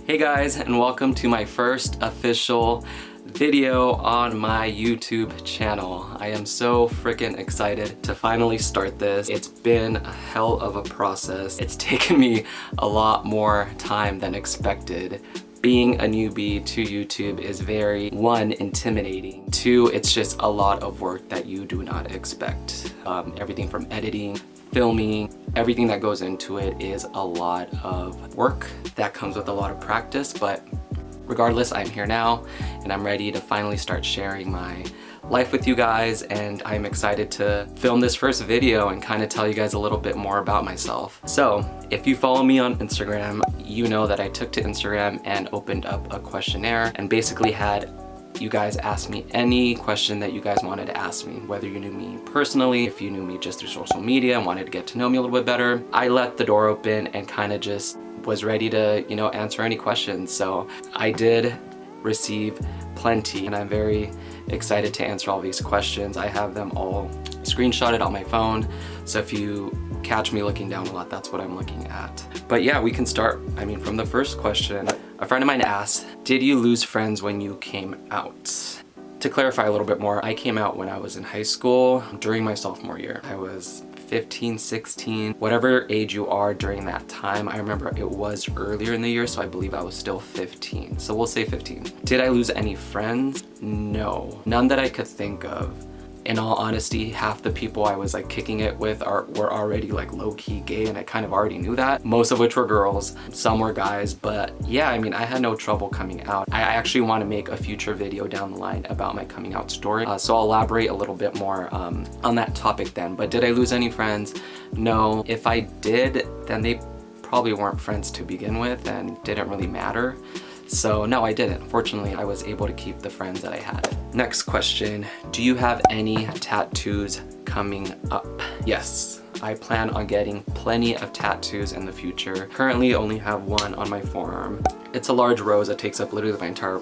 Hey guys, and welcome to my first official video on my YouTube channel. I am so freaking excited to finally start this. It's been a hell of a process. It's taken me a lot more time than expected. Being a newbie to YouTube is very, one, intimidating. Two, it's just a lot of work that you do not expect. Everything from editing, filming, everything that goes into it is a lot of work that comes with a lot of practice, but regardless, I'm here now and I'm ready to finally start sharing my life with you guys, and I'm excited to film this first video and kind of tell you guys a little bit more about myself. So if you follow me on Instagram, you know that I took to Instagram and opened up a questionnaire and basically had you guys ask me any question that you guys wanted to ask me, whether you knew me personally, if you knew me just through social media and wanted to get to know me a little bit better. I let the door open and kind of just was ready to, answer any questions. So I did receive plenty and I'm very excited to answer all these questions. I have them all screenshotted on my phone. So if you catch me looking down a lot, that's what I'm looking at. But yeah, we can start, from the first question. A friend of mine asked, did you lose friends when you came out? To clarify a little bit more, I came out when I was in high school during my sophomore year. I was 15, 16, whatever age you are during that time. I remember it was earlier in the year, so I believe I was still 15. So we'll say 15. Did I lose any friends? No, none that I could think of. In all honesty, half the people I was kicking it with were already low-key gay, and I kind of already knew that. Most of which were girls, some were guys, but yeah, I had no trouble coming out. I actually want to make a future video down the line about my coming out story, so I'll elaborate a little bit more on that topic then. But did I lose any friends? No. If I did, then they probably weren't friends to begin with and didn't really matter. So no, I didn't. Fortunately, I was able to keep the friends that I had. Next question, do you have any tattoos coming up? Yes, I plan on getting plenty of tattoos in the future. Currently only have one on my forearm. It's a large rose that takes up literally my entire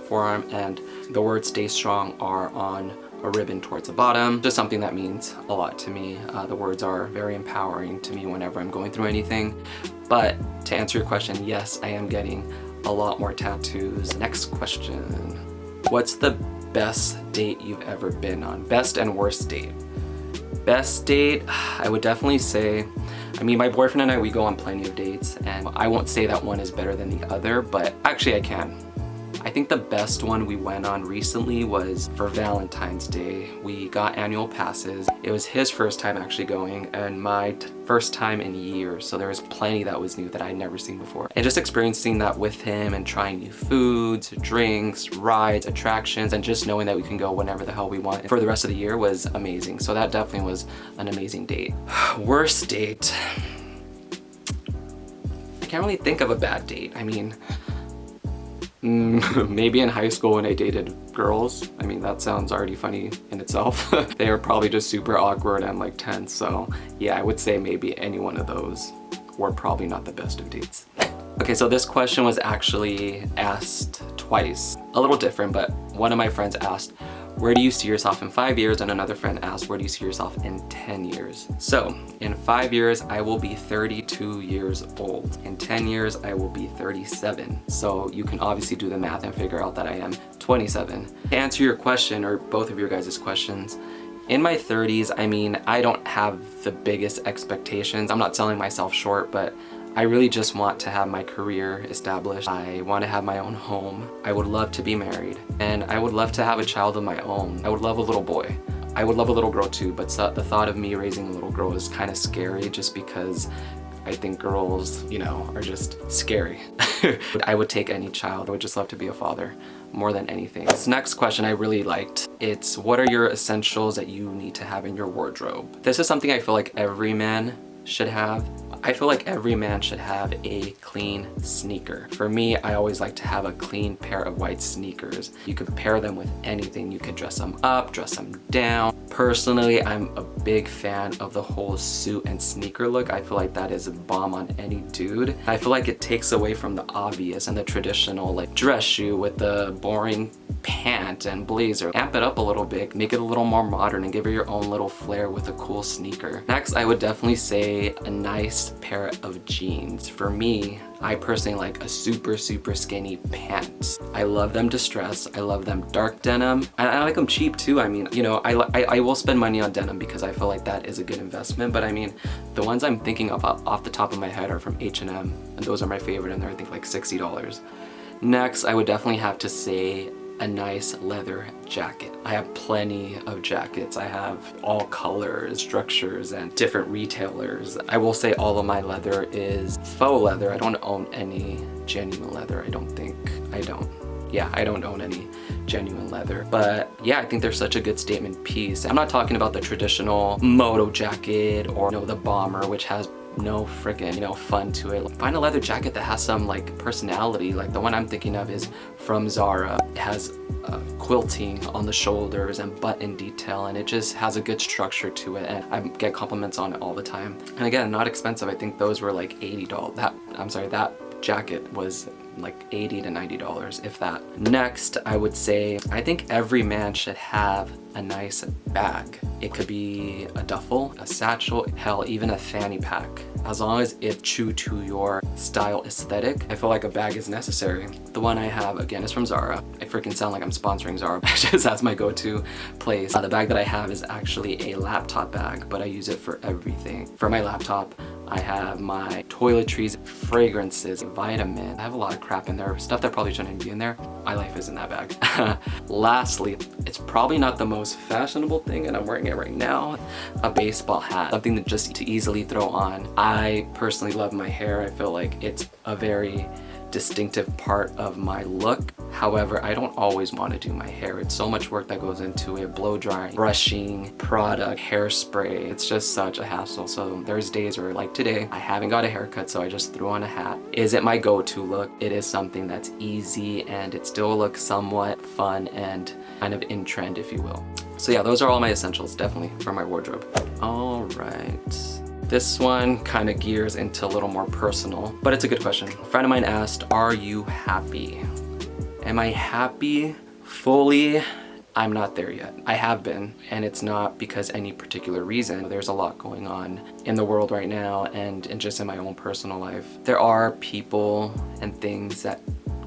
forearm, and the words "Stay Strong" are on a ribbon towards the bottom. Just something that means a lot to me. The words are very empowering to me whenever I'm going through anything. But to answer your question, yes, I am getting a lot more tattoos. Next question. What's the best date you've ever been on? Best and worst date. Best date, I would definitely say, my boyfriend and I, we go on plenty of dates, and I won't say that one is better than the other, but actually I can. I think the best one we went on recently was for Valentine's Day. We got annual passes. It was his first time actually going and my first time in years. So there was plenty that was new that I'd never seen before. And just experiencing that with him and trying new foods, drinks, rides, attractions, and just knowing that we can go whenever the hell we want for the rest of the year was amazing. So that definitely was an amazing date. Worst date. I can't really think of a bad date. Maybe in high school when I dated girls. That sounds already funny in itself. They were probably just super awkward and tense. So yeah, I would say maybe any one of those were probably not the best of dates. Okay, so this question was actually asked twice. A little different, but one of my friends asked, where do you see yourself in 5 years? And another friend asked, where do you see yourself in 10 years? So in 5 years, I will be 32 years old. In 10 years, I will be 37. So you can obviously do the math and figure out that I am 27. To answer your question, or both of your guys' questions, in my 30s, I don't have the biggest expectations. I'm not selling myself short, but I really just want to have my career established. I want to have my own home. I would love to be married, and I would love to have a child of my own. I would love a little boy. I would love a little girl too, but the thought of me raising a little girl is kind of scary just because I think girls, are just scary. I would take any child. I would just love to be a father more than anything. This next question I really liked. It's, what are your essentials that you need to have in your wardrobe? This is something I feel like every man should have. I feel like every man should have a clean sneaker. For me, I always like to have a clean pair of white sneakers. You could pair them with anything. You could dress them up, dress them down. Personally, I'm a big fan of the whole suit and sneaker look. I feel like that is a bomb on any dude. I feel like it takes away from the obvious and the traditional dress shoe with the boring pant and blazer. Amp it up a little bit, make it a little more modern, and give it your own little flair with a cool sneaker. Next, I would definitely say a nice pair of jeans. For me, I personally like a super skinny pants. I love them distressed. I love them dark denim. I like them cheap too. I mean, you know, I will spend money on denim because I feel like that is a good investment. But I mean, the ones I'm thinking of off the top of my head are from H&M, and those are my favorite, and they're I think like $60. Next, I would definitely have to say a nice leather jacket. I have plenty of jackets. I have all colors, structures, and different retailers. I will say all of my leather is faux leather. I don't own any genuine leather, I don't think. I don't. Yeah, I don't own any genuine leather. But yeah, I think they're such a good statement piece. I'm not talking about the traditional moto jacket or, you know, the bomber, which has no freaking, you know, fun to it. Find a leather jacket that has some like personality. Like the one I'm thinking of is from Zara. It has quilting on the shoulders and button detail, and it just has a good structure to it, and I get compliments on it all the time. And again, not expensive. I think those were like $80. That jacket was like $80 to $90, if that. Next, I would say, I think every man should have a nice bag. It could be a duffel, a satchel, hell, even a fanny pack. As long as it's true to your style aesthetic, I feel like a bag is necessary. The one I have, again, is from Zara. I freaking sound like I'm sponsoring Zara, because that's my go-to place. The bag that I have is actually a laptop bag, but I use it for everything. For my laptop, I have my toiletries, fragrances, vitamins. I have a lot of crap in there, stuff that probably shouldn't be in there. My life is in that bag. Lastly, it's probably not the most fashionable thing, and I'm wearing it right now, a baseball hat. Something that just to easily throw on. I personally love my hair. I feel like it's a very distinctive part of my look. However, I don't always want to do my hair. It's so much work that goes into it. Blow drying, brushing, product, hairspray. It's just such a hassle. So there's days where, like today, I haven't got a haircut, so I just threw on a hat. Is it my go-to look? It is something that's easy, and it still looks somewhat fun and kind of in trend, if you will. So yeah, those are all my essentials, definitely, for my wardrobe. All right. This one kind of gears into a little more personal, but it's a good question. A friend of mine asked, are you happy? Am I happy fully? I'm not there yet. I have been, and it's not because any particular reason. There's a lot going on in the world right now, and just in my own personal life. There are people and things that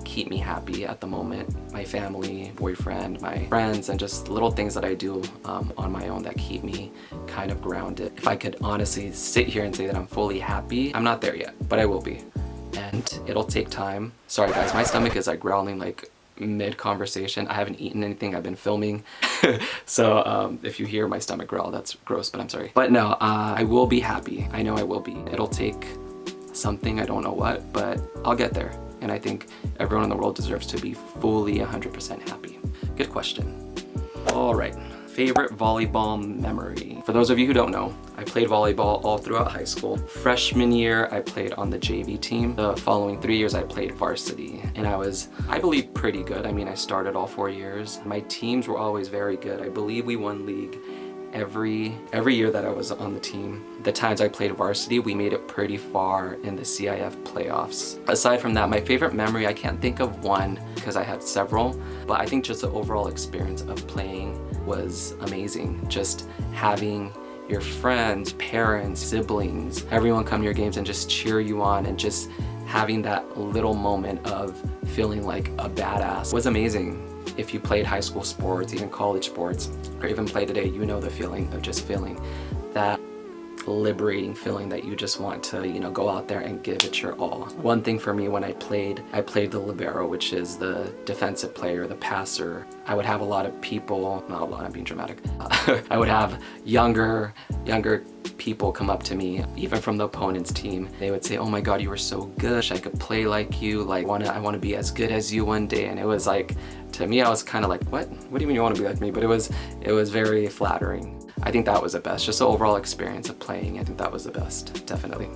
keep me happy at the moment. My family, boyfriend, my friends, and just little things that I do on my own that keep me kind of grounded. If I could honestly sit here and say that I'm fully happy, I'm not there yet, but I will be. And it'll take time. Sorry guys, my stomach is like growling like mid-conversation. I haven't eaten anything, I've been filming. So if you hear my stomach growl, that's gross, but I'm sorry. But no, I will be happy. I know I will be. It'll take something, I don't know what, but I'll get there. And I think everyone in the world deserves to be fully 100% happy. Good question. All right, favorite volleyball memory. For those of you who don't know, I played volleyball all throughout high school. Freshman year, I played on the JV team. The following 3 years, I played varsity. And I was, I believe, pretty good. I mean, I started all 4 years. My teams were always very good. I believe we won league every year that I was on the team. The times I played varsity, we made it pretty far in the CIF playoffs. Aside from that, my favorite memory, I can't think of one because I had several, but I think just the overall experience of playing was amazing. Just having your friends, parents, siblings, everyone come to your games and just cheer you on, and just having that little moment of feeling like a badass was amazing. If you played high school sports, even college sports, or even play today, you know the feeling of just feeling that liberating feeling that you just want to, you know, go out there and give it your all. One thing for me when I played the libero, which is the defensive player, the passer. I would have a lot of people, not a lot, I'm being dramatic. I would have younger people come up to me, even from the opponent's team. They would say, oh my God, you were so good. I could play like you. Like, I want to be as good as you one day. And it was like, to me, I was kind of like, what do you mean you want to be like me? But it was very flattering. I think that was the best. Just the overall experience of playing, I think that was the best, definitely.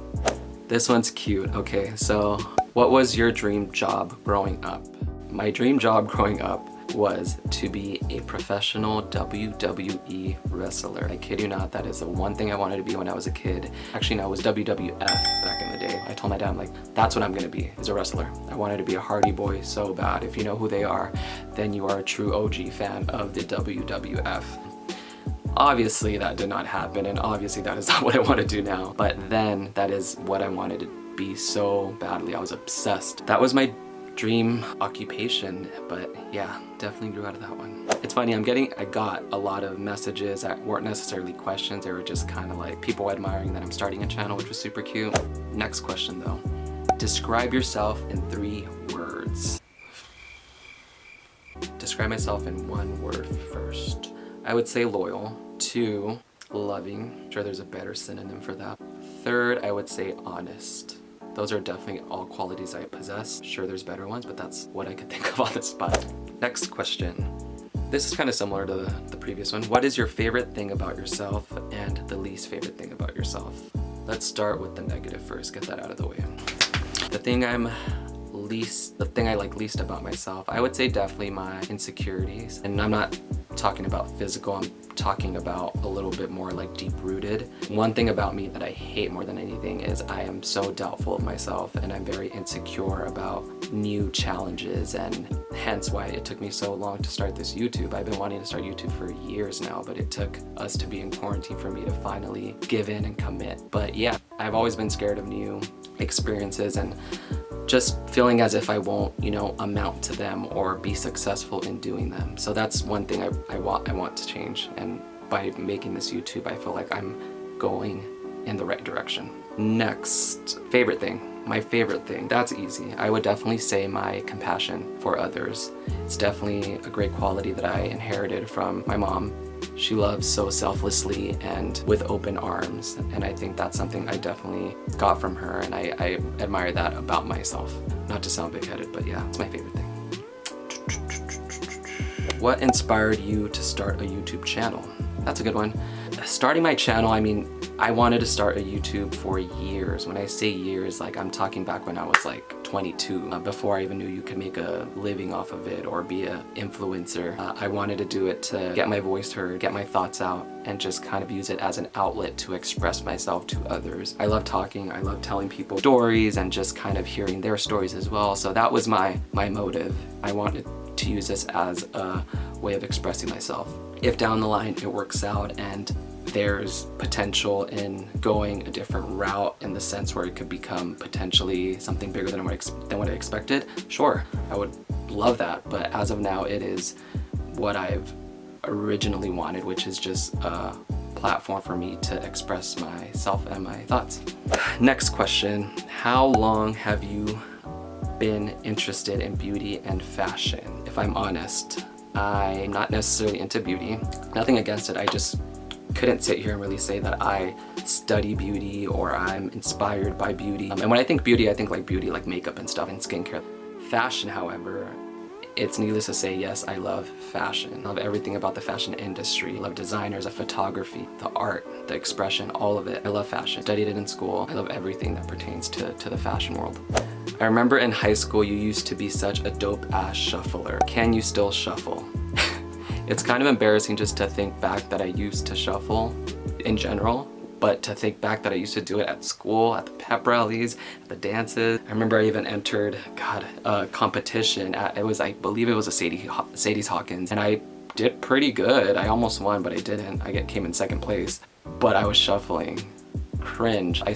This one's cute. Okay, so what was your dream job growing up? My dream job growing up was to be a professional WWE wrestler. I kid you not, that is the one thing I wanted to be when I was a kid. Actually, no, it was WWF back in the day. I told my dad, I'm like, that's what I'm gonna be, is a wrestler. I wanted to be a Hardy Boy so bad. If you know who they are, then you are a true OG fan of the WWF. Obviously that did not happen, and obviously that is not what I want to do now, but then that is what I wanted to be so badly. I was obsessed. That was my dream occupation, but yeah, definitely grew out of that one. It's funny, I got a lot of messages that weren't necessarily questions. They were just kind of like people admiring that I'm starting a channel, which was super cute. Next question though. Describe yourself in 3 words. Describe myself in 1 word first. I would say loyal. 2, loving. I'm sure there's a better synonym for that. 3rd, I would say honest. Those are definitely all qualities I possess. Sure, there's better ones, but that's what I could think of on the spot. Next question. This is kind of similar to the previous one. What is your favorite thing about yourself and the least favorite thing about yourself? Let's start with the negative first, get that out of the way. The thing I like least about myself, I would say definitely my insecurities. And I'm not talking about physical, I'm talking about a little bit more like deep-rooted. One thing about me that I hate more than anything is I am so doubtful of myself, and I'm very insecure about new challenges, and hence why it took me so long to start this YouTube. I've been wanting to start YouTube for years now, but it took us to be in quarantine for me to finally give in and commit. But yeah, I've always been scared of new experiences and just feeling as if I won't, amount to them or be successful in doing them. So that's one thing I want to change. And by making this YouTube, I feel like I'm going in the right direction. Next, favorite thing. My favorite thing, that's easy. I would definitely say my compassion for others. It's definitely a great quality that I inherited from my mom. She loves so selflessly and with open arms, and I think that's something I definitely got from her, and I admire that about myself. Not to sound big-headed, but yeah, it's my favorite thing. What inspired you to start a YouTube channel? That's a good one. Starting my channel, I wanted to start a YouTube for years. When I say years, I'm talking back when I was 22, before I even knew you could make a living off of it or be an influencer. I wanted to do it to get my voice heard, get my thoughts out, and just kind of use it as an outlet to express myself to others. I love talking, I love telling people stories and just kind of hearing their stories as well. So that was my motive. I wanted to use this as a way of expressing myself. If down the line it works out and there's potential in going a different route in the sense where it could become potentially something bigger than what I expected, sure, I would love that. But as of now, it is what I've originally wanted, which is just a platform for me to express myself and my thoughts. Next question, how long have you been interested in beauty and fashion? If I'm honest, I'm not necessarily into beauty. Nothing against it, I just couldn't sit here and really say that I study beauty or I'm inspired by beauty. And when I think beauty, I think beauty like makeup and stuff and skincare. Fashion, however, it's needless to say, yes, I love fashion. I love everything about the fashion industry. I love designers, the photography, the art, the expression, all of it. I love fashion. Studied it in school. I love everything that pertains to the fashion world. I remember in high school, you used to be such a dope-ass shuffler. Can you still shuffle? It's kind of embarrassing just to think back that I used to shuffle in general, but to think back that I used to do it at school, at the pep rallies, at the dances. I remember I even entered, a competition at, I believe it was a Sadie's Hawkins, and I did pretty good. I almost won, but I didn't. I came in 2nd place, but I was shuffling. Cringe. I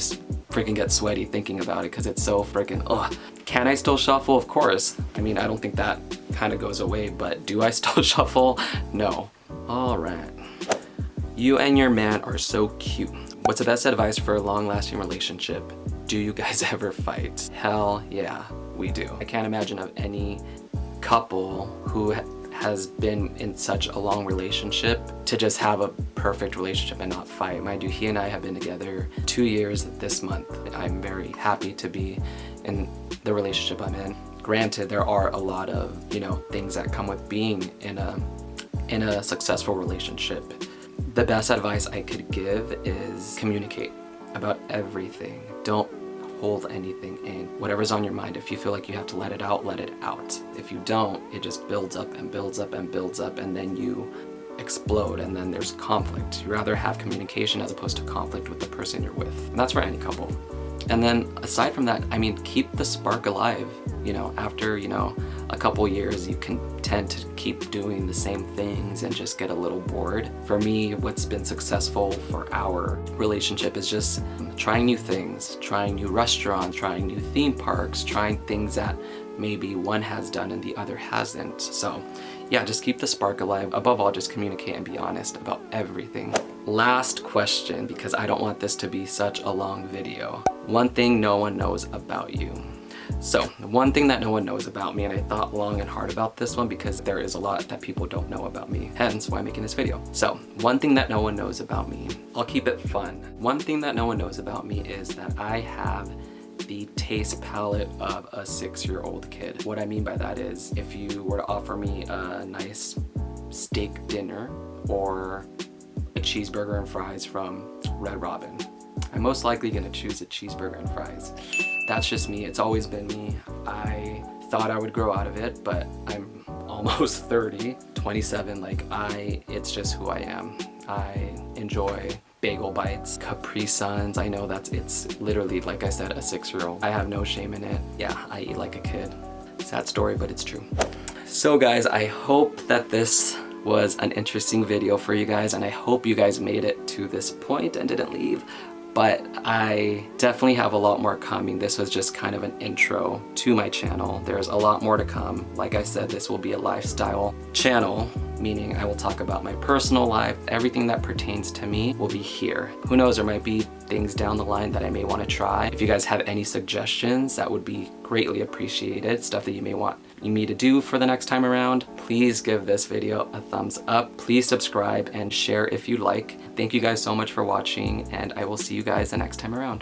freaking get sweaty thinking about it because it's so freaking, ugh. Can I still shuffle? Of course. I don't think that kind of goes away, but do I still shuffle? No. All right. You and your man are so cute. What's the best advice for a long-lasting relationship? Do you guys ever fight? Hell yeah, we do. I can't imagine of any couple who has been in such a long relationship to just have a perfect relationship and not fight. Mind you, he and I have been together 2 years this month. I'm very happy to be in the relationship I'm in. Granted, there are a lot of, things that come with being in a successful relationship. The best advice I could give is communicate about everything. Don't hold anything in. Whatever's on your mind, if you feel like you have to let it out, let it out. If you don't, it just builds up and builds up and builds up, and then you explode, and then there's conflict. You rather have communication as opposed to conflict with the person you're with. And that's for any couple. And then aside from that, I mean, keep the spark alive. You know, after, you know, a couple years, you can tend to keep doing the same things and just get a little bored. For me, what's been successful for our relationship is just trying new things, trying new restaurants, trying new theme parks, trying things that maybe one has done and the other hasn't. So yeah, just keep the spark alive. Above all, just communicate and be honest about everything. Last question, because I don't want this to be such a long video. One thing no one knows about you. So one thing that no one knows about me, and I thought long and hard about this one because there is a lot that people don't know about me, hence why I'm making this video. So one thing that no one knows about me, I'll keep it fun. One thing that no one knows about me is that I have the taste palette of a 6-year-old kid. What I mean by that is, if you were to offer me a nice steak dinner or a cheeseburger and fries from Red Robin, I'm most likely gonna choose a cheeseburger and fries. That's just me, it's always been me. I thought I would grow out of it, but I'm almost 30, 27, like it's just who I am. I enjoy bagel bites, Capri Suns. I know it's literally, like I said, a 6-year-old. I have no shame in it. Yeah, I eat like a kid. Sad story, but it's true. So guys, I hope that this was an interesting video for you guys, and I hope you guys made it to this point and didn't leave. But I definitely have a lot more coming. This was just kind of an intro to my channel. There's a lot more to come. Like I said, this will be a lifestyle channel, meaning I will talk about my personal life. Everything that pertains to me will be here. Who knows, there might be things down the line that I may want to try. If you guys have any suggestions, that would be greatly appreciated. Stuff that you may want me to do for the next time around, please give this video a thumbs up. Please subscribe and share if you like. Thank you guys so much for watching, and I will see you guys the next time around.